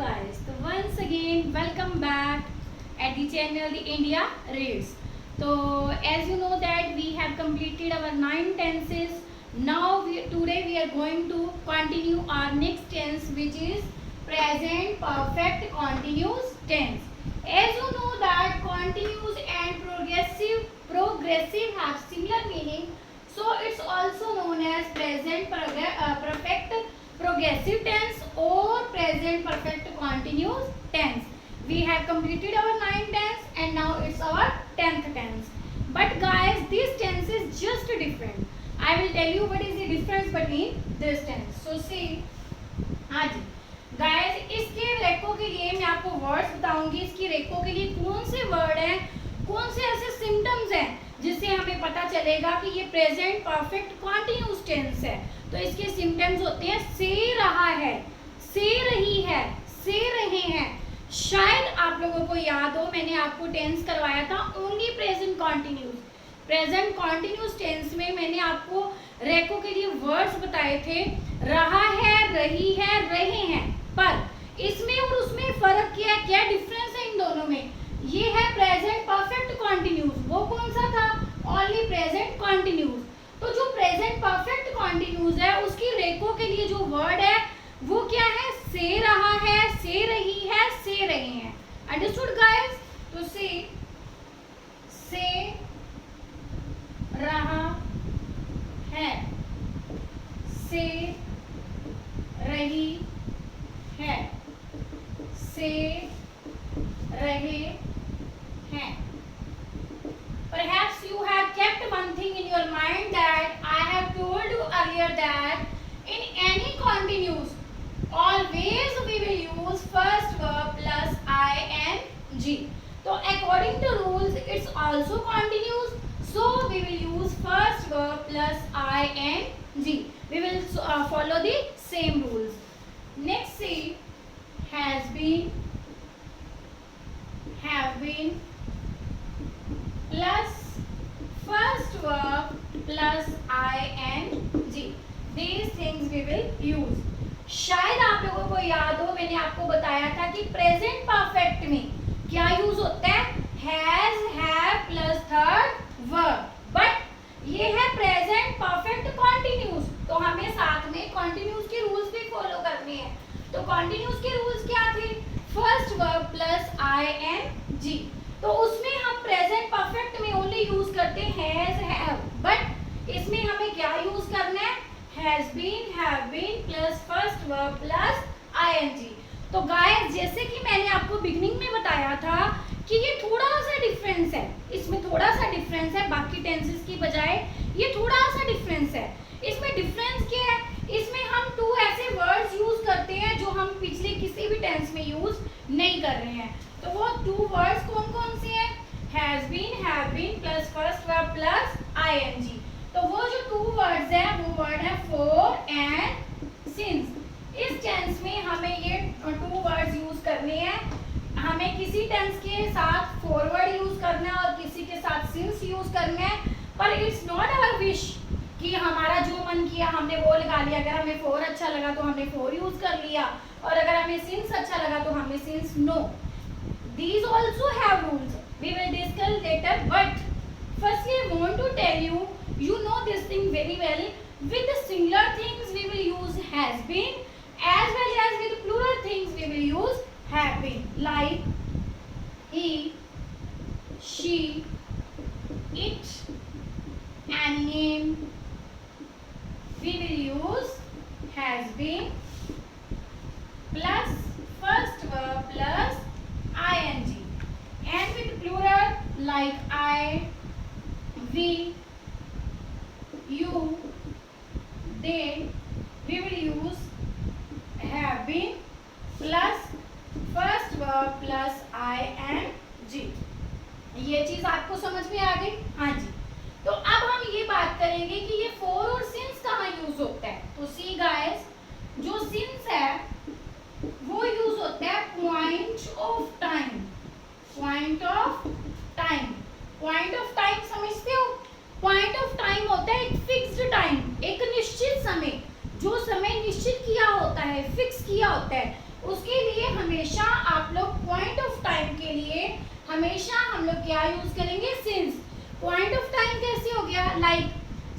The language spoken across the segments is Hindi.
guys, so once again welcome back at the channel the India Reads. So as you know that we have completed our 9 tenses. Now today we are going to continue our next tense, which is present perfect continuous tense. As you know that continuous and progressive have similar meaning, so it's also known as present perfect progressive tense or present perfect continuous tense. We have completed our 9th tense and now it's our 10th tense. But guys, this tense is just different. I will tell you what is the difference between this tense. So see, हाँ जी गाइस, इसके रेको के लिए मैं आपको वर्ड्स बताऊंगी. इसकी रेको के लिए कौन से वर्ड हैं, कौन से ऐसे सिम्टम्स हैं जिससे हमें पता चलेगा कि ये प्रेजेंट परफेक्ट कॉन्टिन्यूस टेंस है. तो इसके सिम्टम्स होते हैं से रहा है, से रही है, से रहे हैं. शायद आप लोगों को याद हो, मैंने आपको टेंस करवाया था only present continuous. Present continuous tense में मैंने आपको रेको के लिए वर्ड्स बताए थे, रहा है, रही है, रहे हैं. पर इसमें और उसमें फर्क क्या है, क्या डिफरेंस है इन दोनों में? ये है प्रेजेंट परफेक्ट कॉन्टिन्यूस. वो कौन सा था? Only present continuous. तो जो प्रेजेंट परफेक्ट कॉन्टिन्यूस है उसकी रेको के लिए जो वर्ड है वो क्या है? से रहा है, से रही है, से रहे हैं. Understood guys? तो से रहा है, से रही है, से रहे हैं. Perhaps you have kept one thing in your mind that I have told you earlier that in any continuous always we will use first verb plus ing. So according to rules it's also continuous, so we will use first verb plus ing. We will follow the same rules. Next see, has been, have been plus first verb plus ing. These things we will use. शायद आप लोगों को याद हो, मैंने आपको बताया था कि प्रेजेंट परफेक्ट में क्या यूज होता है? Has, have plus third verb. But ये है प्रेजेंट परफेक्ट कॉन्टिन्यूस, तो हमें साथ में कॉन्टिन्यूस के रूल्स भी फॉलो करने हैं. तो कॉन्टिन्यूस के रूल्स क्या थे? First verb plus ing. तो उसमें हम प्रेजेंट परफेक्ट में ओनली यूज करते हैं हैज, हैव. बट इसमें हमें क्या यूज करना है? Has been, have been plus first verb plus ing. तो गाइस, जैसे कि मैंने आपको बिगिनिंग में बताया था कि ये थोड़ा सा डिफरेंस है, इसमें थोड़ा सा डिफरेंस है बाकी टेंसेस की बजाय. ये थोड़ा सा डिफरेंस है. इसमें डिफरेंस क्या है? इसमें हम टू ऐसे वर्ड्स यूज करते हैं जो हम पिछले किसी भी टेंस में यूज नहीं कर रहे हैं. तो वो टू वर्ड्स कौन कौन से हैं? Has been, have been plus first verb plus ing. तो वो जो टू वर्ड्स हैं वो वर्ड है फॉर एंड सिंस. इस टेंस में हमें ये टू वर्ड्स यूज करने हैं. हमें किसी टेंस के साथ फॉरवर्ड यूज करना है और किसी के साथ सिंस यूज करना है. पर इट्स नॉट आवर विश कि हमारा जो मन किया हमने वो लगा लिया. अगर हमें फॉर अच्छा लगा तो हमने फॉर यूज कर लिया, और अगर हमें सिंस अच्छा लगा तो हमने since. No, these also have rules. We will discuss later, but firstly I want to tell you, you know this thing very well. With the singular things we will use has been, as well as with plural things we will use have been. Like he, she, it, and name, we will use has been plus first verb plus ing. And with plural like I, we, you, they, we will use have been plus first verb plus ing. ये चीज आपको समझ में आ गई? हाँ जी. तो अब हम ये बात करेंगे कि ये फॉर और सिंस कहाँ यूज होता है. तो सी गाइस, जो सिंस है वो यूज होता है point of time. Point of time, point of time समझते हो? पॉइंट ऑफ टाइम होता है एक फिक्स्ड टाइम, एक निश्चित समय, जो समय निश्चित किया होता है, फिक्स किया होता है. उसके लिए हमेशा आप लोग पॉइंट ऑफ टाइम के लिए हमेशा हम लोग क्या यूज करेंगे, सिंस। पॉइंट ऑफ टाइम कैसे हो गया, like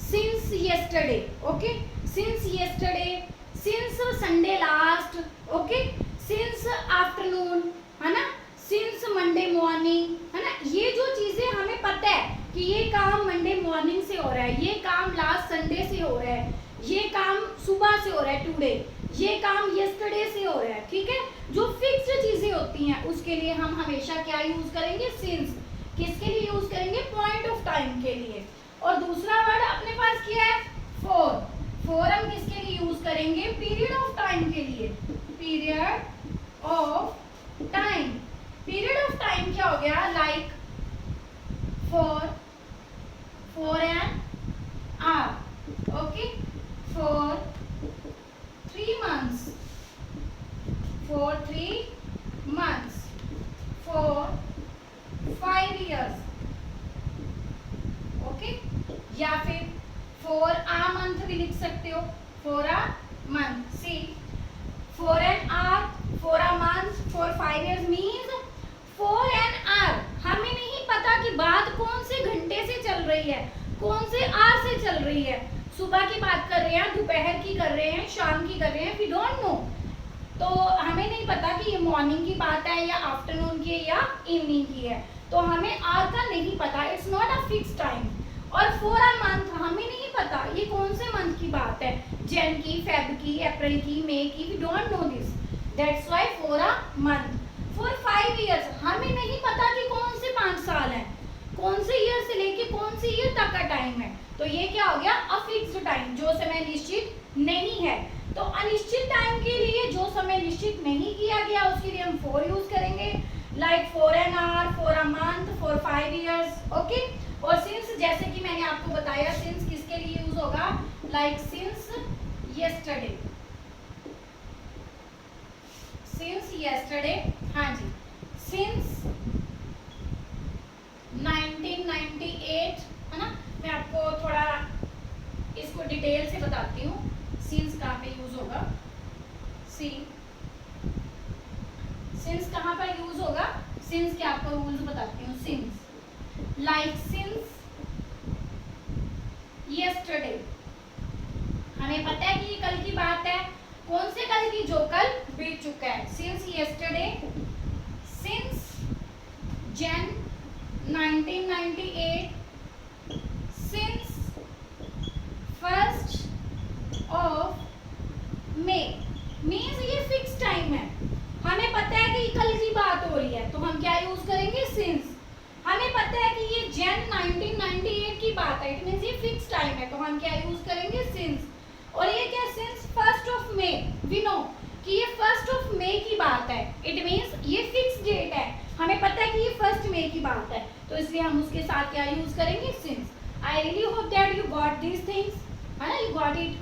since yesterday, okay, since yesterday, since Sunday last, okay, since afternoon, है ना, सिंस मंडे मॉर्निंग, है ना। ये जो चीजें हमें पता है कि ये काम मंडे मॉर्निंग से हो रहा है, ये काम लास्ट संडे से हो रहा है, ये काम सुबह से हो रहा है टुडे, ये काम यस्टरडे से हो रहा है, ठीक है। जो फिक्स्ड चीजें होती हैं उसके लिए हम हमेशा क्या यूज करेंगे, सिंस। किसके लिए यूज करेंगे, पॉइंट ऑफ टाइम के लिए। और दूसरा वर्ड अपने पास क्या है, फॉर। फॉर हम किसके लिए यूज करेंगे, पीरियड ऑफ टाइम के लिए, period of time. Period of time क्या हो गया, like for an hour, okay, for 3 months, for 3 months, for 5 years, okay. या फिर for a month भी लिख सकते हो, for a month। See, for an hour, for a month, for 5 years means for an hour। हमें नहीं पता कि बात कौन से घंटे से चल रही है, कौन से आवर से चल रही है, सुबह की बात कर रहे हैं, दोपहर की कर रहे हैं, शाम की कर रहे हैं, वी डोंट नो। तो हमें नहीं पता कि ये मॉर्निंग की बात है या आफ्टरनून की है या इवनिंग की है, तो हमें आवर का नहीं पता, it's not a fix time. और फॉर अ मंथ हमें नहीं पता ये कौन से मंथ की बात है, जन की, फेब की, अप्रैल की, मई की, we don't know this, that's why for a month. For 5 years हमें नहीं पता कि कौन से 5 साल हैं, कौन से ईयर से लेके कौन से ईयर तक का टाइम है, तो ये क्या हो गया, अफिक्स्ड टाइम, जो समय निश्चित नहीं है। तो अनिश्चित टाइम के लिए जो समय निश्चित नहीं किया गया उसके लिए हम फॉर यूज करेंगे, like for an hour, for a month, for 5 years, okay. और सिंस, जैसे कि मैंने आपको बताया, सिंस किसके लिए यूज होगा, like since yesterday, since yesterday, हाँ जी, सिंस 1998, है ना। मैं आपको थोड़ा इसको डिटेल से बताती हूँ, सिंस कहाँ पे यूज होगा। सिंस कहाँ पर यूज होगा, सिंस के आपको रूल्स बताती हूँ। सिंस, लाइक सिंस येस्टरडे, हमें पता है कि ये कल की बात है, कौन से कल की, जो कल बीत चुका है। सिंस येस्टरडे, सिंस जन 1998, since 1st of May, means ये फिक्स टाइम है, हमें पता है कि कल की बात हो रही है, तो हम क्या यूज करेंगे, सिंस। हमें पता है कि ये जन 1998 की बात है, इट मीन्स ये फिक्स टाइम है, तो हम क्या यूज करेंगे, सिंस। और ये क्या, since 1st of May, we know कि ये 1st of May की बात है, इट मीन्स ये फिक्स डेट है, हमें पता है कि ये 1st May की बात है, तो इसलिए हम उसके साथ क्या यूज करेंगे, since. I really hope that you got these things, है ना, यू गॉट इट।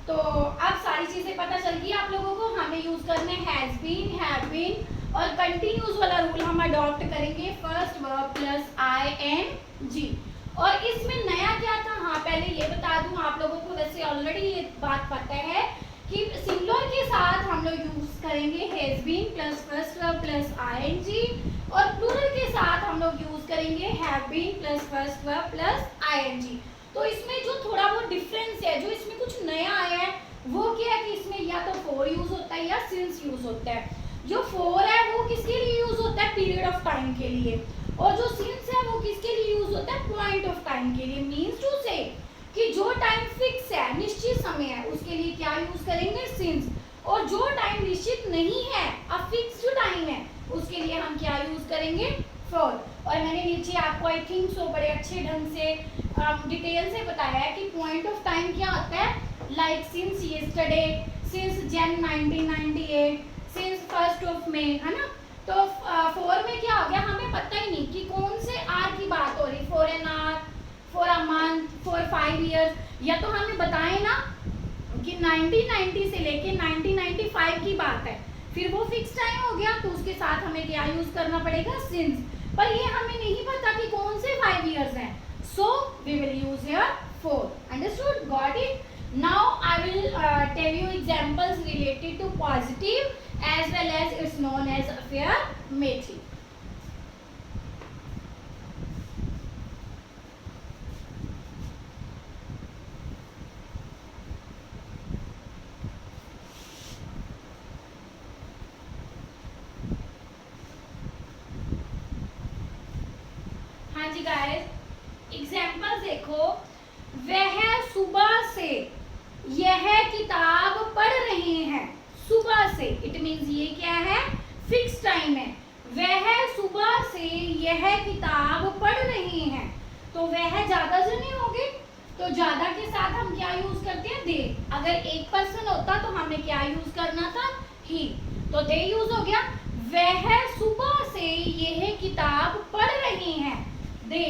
तो अब सारी चीजें पता चल गई आप लोगों को, हमें यूज करने हैज बीन, हैव बीन और कंटिन्यूज वाला रूल हम अडॉप्ट करेंगे, फर्स्ट वर्ब प्लस ING। और इसमें नया क्या था, हाँ पहले ये बता दूं आप लोगों को, वैसे ऑलरेडी ये बात पता है कि सिंगुलर के साथ हम लोग यूज करेंगे has been plus first verb plus ING, और प्लूरल के साथ हम लोग यूज करेंगे have been plus first verb plus ING। तो इसमें जो थोड़ा वो डिफरेंस है, जो इसमें कुछ नया आया है, वो क्या है कि इसमें या तो फॉर यूज होता है या सिंस यूज होता है। जो फॉर है वो किसके लिए यूज होता है, पीरियड ऑफ टाइम के लिए, और जो सिंस है वो किसके लिए यूज होता है, पॉइंट ऑफ टाइम के लिए। मीन्स टू से कि जो टाइम फिक्स है, निश्चित समय है, उसके लिए क्या यूज करेंगे, सिंस। और जो टाइम निश्चित नहीं है, अफिक्स्ड टाइम है, उसके लिए हम क्या यूज करेंगे, फॉर। और मैंने नीचे आपको आई थिंक सो बड़े अच्छे ढंग से डिटेल से बताया है कि पॉइंट ऑफ टाइम क्या होता है, लाइक सिंस येस्टरडे, सिंस जन 1998, सिंस 1st of May, है ना। तो फॉर में क्या हो गया, हमें पता ही नहीं कि कौन से आर की बात हो रही, for an hour, for a month, for 5 years, या तो हमें बताएं ना कि 1990 से लेके 1995 की बात है, फिर वो फिक्स टाइम हो गया, तो उसके साथ हमें क्या यूज करना पड़ेगा, सिंस। पर ये हमें नहीं पता कि कौन से 5 years हैं, so we will use here for. Understood? Got it? Now I will tell you examples related to positive as well as it's known as affirmative. हाँ जी गाइस, एग्जाम्पल देखो, वह सुबह से यह किताब पढ़ रहे हैं। सुबह से इट मीन्स ये क्या है, फिक्स टाइम है। वह सुबह से यह किताब पढ़ रहे हैं, तो वह ज्यादा जने होंगे, तो ज्यादा के साथ हम क्या यूज करते हैं, दे। अगर एक पर्सन होता तो हमें क्या यूज करना था, ही, तो दे यूज हो गया। वह सुबह से यह किताब पढ़ रहे हैं, दे।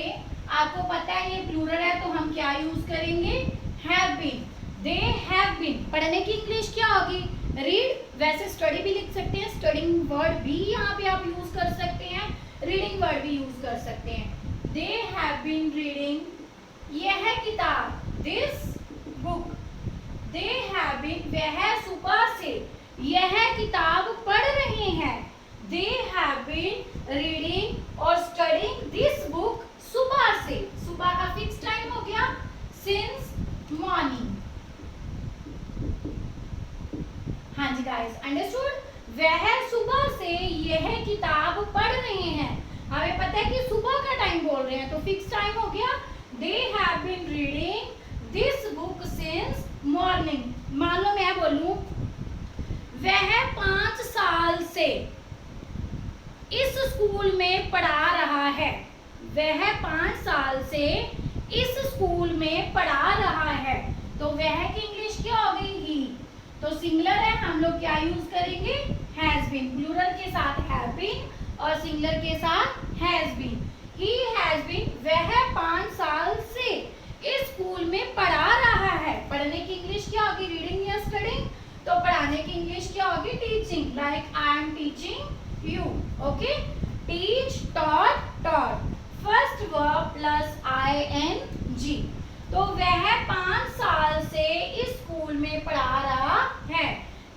आपको पता है ये प्लूरल है तो हम क्या यूज करेंगे, have been. They have been. पढ़ने की इंग्लिश क्या होगी, रीड। वैसे स्टडी भी लिख सकते हैं, स्टडिंग वर्ड भी यहाँ पे आप यूज कर सकते हैं, रीडिंग वर्ड भी यूज कर सकते हैं। दे हैव बीन रीडिंग यह किताब, this book. They have been, वह सुबह से यह किताब पढ़ रहे हैं। दे हैव बीन रीडिंग और स्टडिंग दिस बुक सुबह से। सुबह का फिक्स टाइम हो गया, सिंस मॉर्निंग। हाँ जी गाइस, अंडरस्टूड। वह सुबह से यह किताब पढ़ रहे हैं, हमें पता है कि सुबह का टाइम बोल रहे हैं तो फिक्स टाइम हो गया। They have been reading this book since morning. मान लो मैं बोलूं, वह 5 साल से इस स्कूल में पढ़ा रहा है। वह 5 साल से इस स्कूल में पढ़ा रहा है, तो वह की इंग्लिश क्या हो गई, ही। तो सिंगुलर है, हम लोग क्या यूज करेंगे, हैज बीन। प्लूरल के साथ हैव बीन और सिंगुलर के साथ has been. He has been, वह 5 साल से इस स्कूल में पढ़ा रहा है। पढ़ने की इंग्लिश क्या होगी, रीडिंग या स्टडिंग। तो पढ़ाने की इंग्लिश क्या होगी, teaching. Like I am teaching you. Okay, teach, taught, taught. First verb plus ing। तो वह 5 साल से इस स्कूल में पढ़ा रहा है।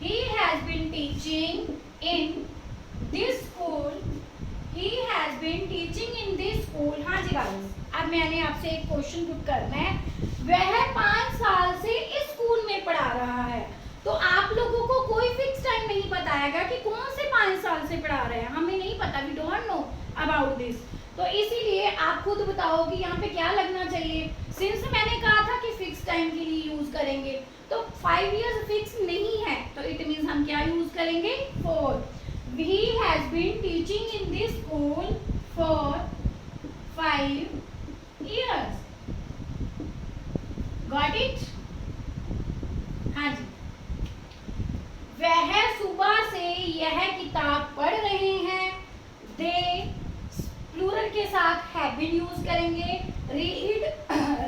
He has been teaching in this school. He has been teaching in this school. हाँ जी गाइस, अब मैंने आपसे एक क्वेश्चन पुट करना है। वह 5 साल से इस स्कूल में पढ़ा रहा है, तो आप लोगों को कोई फिक्स टाइम नहीं बताएगा कि कौन से 5 साल से पढ़ा रहे हैं, हमें नहीं पता, we don't know about this. तो इसीलिए आप खुद बताओ कि यहाँ पे क्या लगना चाहिए। सिंस मैंने कहा था कि फिक्स टाइम के लिए यूज करेंगे, तो 5 इयर्स फिक्स नहीं है, तो इट मीन्स हम क्या यूज करेंगे, 4। He has been teaching in this school for 5 years. Got it? हाँ जी। वह सुबह से यह किताब पढ़ रहे हैं। They प्लूरल के साथ हैव बीन यूज करेंगे। Read,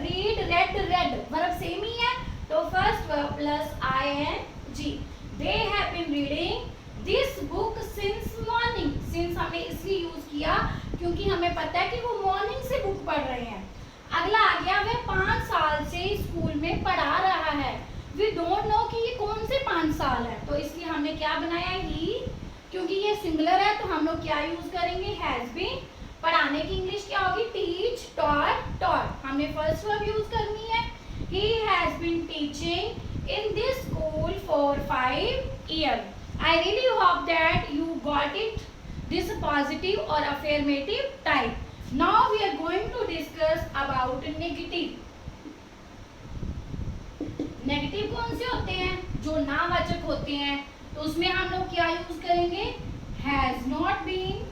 read, read, read verb same ही है, तो first verb plus ing। They have been reading this book since morning. Since हमने इसलिए यूज किया क्योंकि हमें पता है कि वो मॉर्निंग से बुक पढ़ रहे हैं। अगला आ गया, वह 5 साल से स्कूल में पढ़ा रहा है। वी डोंट नो कि ये कौन से 5 साल है, तो इसलिए हमने क्या बनाया, ही। क्योंकि ये सिंगुलर है तो हम लोग क्या यूज करेंगे, हैज बीन। पढ़ाने की इंग्लिश क्या होगी, टीच, टॉट, टॉट। हमने फर्स्ट वर्ब यूज करनी है। He has been teaching in this school for 5 years. I really hope that you got it, this positive or affirmative type. Now we are going to discuss about negative. Negative कौन से होते हैं, जो नावाचक होते हैं, तो उसमें हम लोग क्या यूज करेंगे, has not been,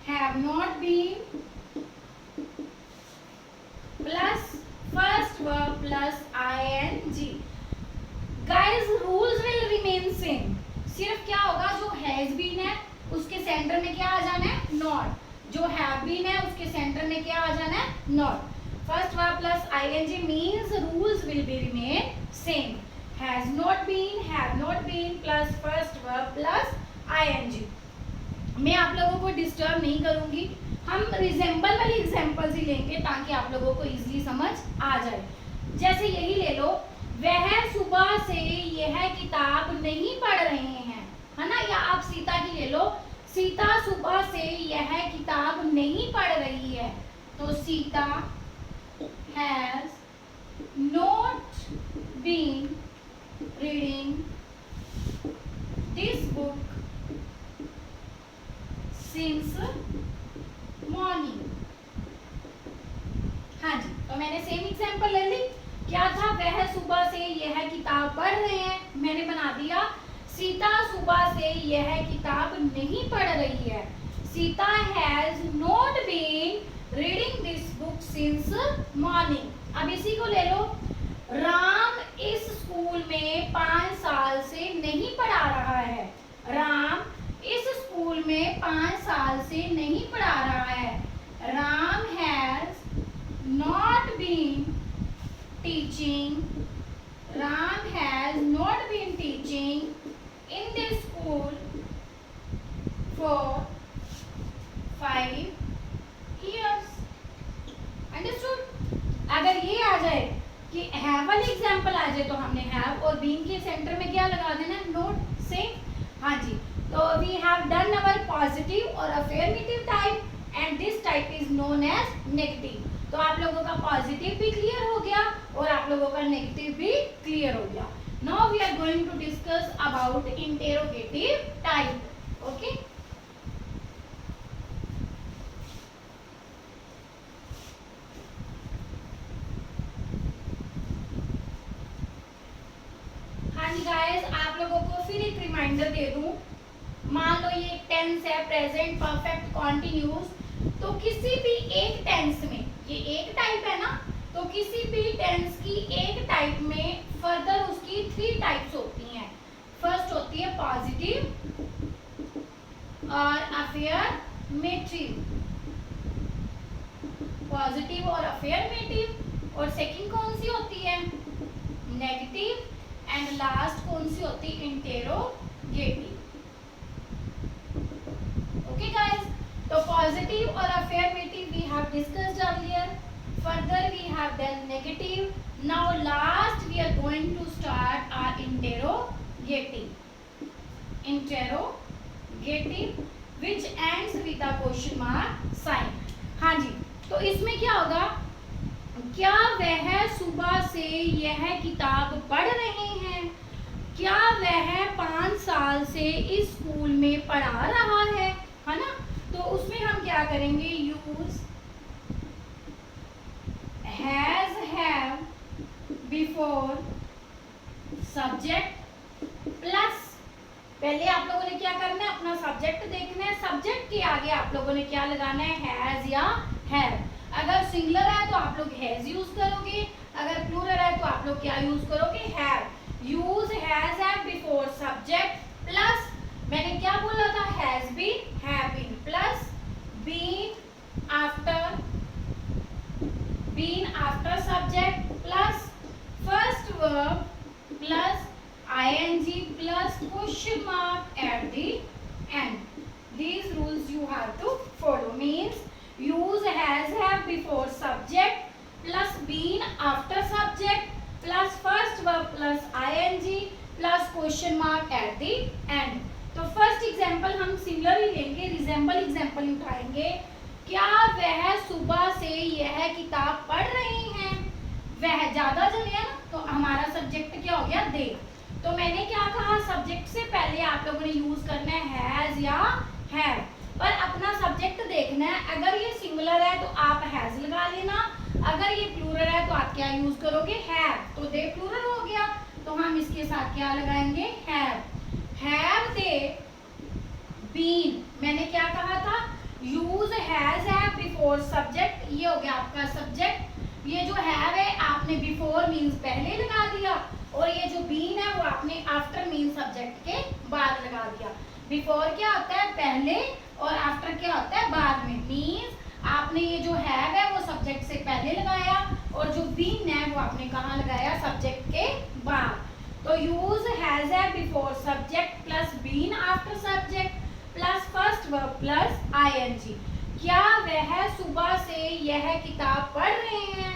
have not been plus first verb plus ing. Guys, rules will remain same. सिर्फ क्या होगा, जो has been है उसके सेंटर में क्या आ जाना है, not. जो have been है उसके सेंटर में क्या आ जाना है, not. First verb plus ing means rules will be remain same. Has not been, have not been plus first verb plus ing. मैं आप लोगों को डिस्टर्ब नहीं करूंगी, हम रिजेंबल वाली एग्जांपल्स ही लेंगे ताकि आप लोगों को इजीली समझ आ जाए। जैसे यही ले लो, वह सुबह से यह किताब नहीं पढ़ रहे हैं, है ना, या सीता सुबह से यह किताब नहीं पढ़ रही है, तो Sita has not been reading this book since morning. हाँ जी, तो मैंने सेम एग्जांपल ले ली। क्या था, वह सुबह से यह किताब पढ़ रहे हैं, मैंने बना दिया सीता सुबह से यह किताब नहीं पढ़ रही है। Sita has not been reading this book since morning. अब इसी को ले लो, राम इस स्कूल में 5 साल से नहीं पढ़ा रहा है। राम इस स्कूल में 5 साल से नहीं पढ़ा रहा है। Ram has not been teaching, Ram has not been teaching in this school for 5 years. Understood? अगर ये आ जाए कि have वाली एग्जाम्पल आ जाए तो हमने have और been के सेंटर में क्या लगा देना, नोट से। हाँ जी, तो we have done our positive और affirmative type and this type is known as negative। तो आप लोगों का पॉजिटिव भी क्लियर हो गया और आप लोगों का नेगेटिव भी क्लियर हो गया। Now we are going to discuss about interrogative type. Okay? हाँ जी गाइस, आप लोगों को फिर एक रिमाइंडर दे दूं। मान लो ये टेंस है, प्रेजेंट परफेक्ट कॉन्टिन्यूस, तो किसी भी एक टेंस में, ये एक टाइप है ना, तो किसी भी टेंस की एक टाइप में फर्दर उसकी 3 टाइप्स होती हैं। फर्स्ट होती है पॉजिटिव और अफर्मेटिव, पॉजिटिव और अफर्मेटिव, और सेकंड कौन सी होती है, नेगेटिव, एंड लास्ट कौन सी होती है, इंटेरोगेटिव। ओके गाइस, तो पॉजिटिव और affirmative we have discussed earlier, further we have done negative, now last we are going to start our interrogative, which ends with a question mark sign। हाँ जी, तो इसमें क्या होगा, क्या वह सुबह से यह किताब पढ़ रहे हैं, क्या वह 5 साल से इस स्कूल में पढ़ा रहा है ना। तो उसमें हम क्या करेंगे, use has, have before subject plus, पहले आप लोगों ने क्या करना है, अपना सब्जेक्ट देखना है, सब्जेक्ट के आगे आप लोगों ने क्या लगाना है, हैज या हैव। अगर सिंगुलर है तो आप लोग हैज यूज करोगे, अगर प्लूरल है तो आप लोग क्या यूज करोगे, have. Use has have before subject plus, मैंने क्या बोला था, has been, have been, plus been after, been after subject plus first verb plus ing plus question mark at the end. These rules you have to follow. Means use has, have before subject plus been after subject plus first verb plus ing plus question mark at the end. तो फर्स्ट एग्जाम्पल हम सिमिलर ही लेंगे, रिजेंबल एग्जाम्पल उठाएंगे। क्या वह सुबह से यह किताब पढ़ रहे हैं, वह ज्यादा जने है ना, तो हमारा सब्जेक्ट क्या हो गया, दे। तो मैंने क्या कहा, सब्जेक्ट से पहले आप लोगों ने यूज करना है हैज या हैव, पर अपना सब्जेक्ट देखना है। अगर ये सिंगुलर है तो आप हैज लगा लेना, अगर ये प्लूरल है तो आप क्या यूज करोगे, हैव। तो दे प्लूरल हो गया, तो हम इसके साथ क्या लगाएंगे, हैव दे बीन। मैंने क्या कहा था, use has have before subject, ये हो गया आपका सब्जेक्ट। ये जो हैव है आपने बिफोर मीन्स पहले लगा दिया, और ये जो बीन है वो आपने आफ्टर मीन्स सब्जेक्ट के बाद लगा दिया। बिफोर क्या होता है पहले, और आफ्टर क्या होता है बाद में। मीन्स आपने ये जो हैव है वो सब्जेक्ट से पहले लगाया, और जो बीन है वो आपने कहाँ लगाया, सब्जेक्ट के बाद। तो use has have before subject plus been after subject plus first verb plus ing। क्या वह सुबह से यह किताब पढ़ रहे हैं,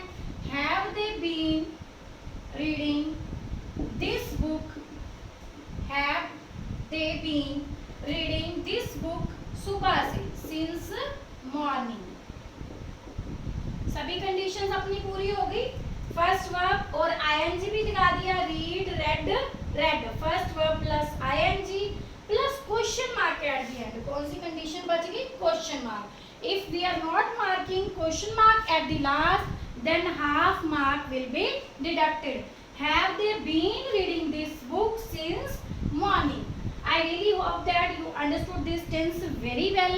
have they been reading this book, have they been reading this book सुबह से, सिंस मॉर्निंग। सभी कंडीशंस अपनी पूरी हो गई। फर्स्ट वर्ब और आईएनजी भी दिखा दिया, read, read, read. First verb plus ING plus question mark at the end. कौन सी कंडीशन बच गई? Question mark. If we are not marking question mark at the last, then half mark will be deducted. Have they been reading this book since morning? I really hope that you understood this tense very well.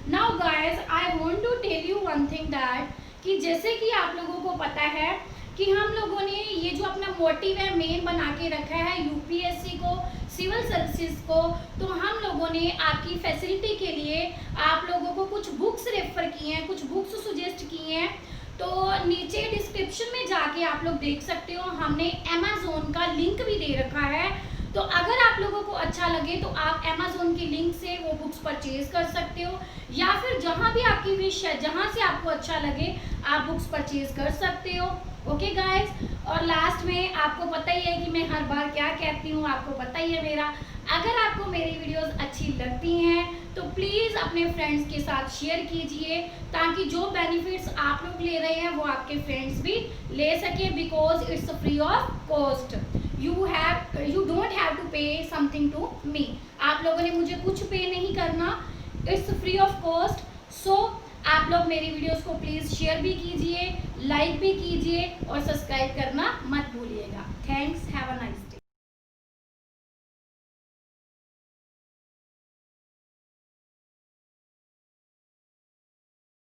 Now guys, I want to tell you one thing that कि जैसे कि आप लोगों को पता है कि हम लोगों ने ये जो अपना मोटिव है मेन बना के रखा है यूपीएससी को, सिविल सर्विसेज को, तो हम लोगों ने आपकी फैसिलिटी के लिए आप लोगों को कुछ बुक्स रेफर किए हैं, कुछ बुक्स सुजेस्ट किए हैं। तो नीचे डिस्क्रिप्शन में जाके आप लोग देख सकते हो, हमने अमेज़न का लिंक भी दे रखा है। तो अगर आप लोगों को अच्छा लगे तो आप अमेज़न की लिंक से वो बुक्स परचेज कर सकते हो, या फिर जहाँ भी आपकी विश है, जहाँ से आपको अच्छा लगे आप बुक्स परचेज कर सकते हो। ओके गाइस, और लास्ट में आपको पता ही है कि मैं हर बार क्या कहती हूँ, आपको पता ही है मेरा। अगर आपको मेरी वीडियोस अच्छी लगती हैं तो प्लीज़ अपने फ्रेंड्स के साथ शेयर कीजिए, ताकि जो बेनिफिट्स आप लोग ले रहे हैं वो आपके फ्रेंड्स भी ले सके, because it's free of cost. You don't have to pay something to me. आप लोगों ने मुझे कुछ पे नहीं करना, it's free of cost. So आप लोग मेरी वीडियोस को प्लीज़ शेयर भी कीजिए, लाइक भी कीजिए और सब्सक्राइब करना मत भूलिएगा। Thanks, have a nice day.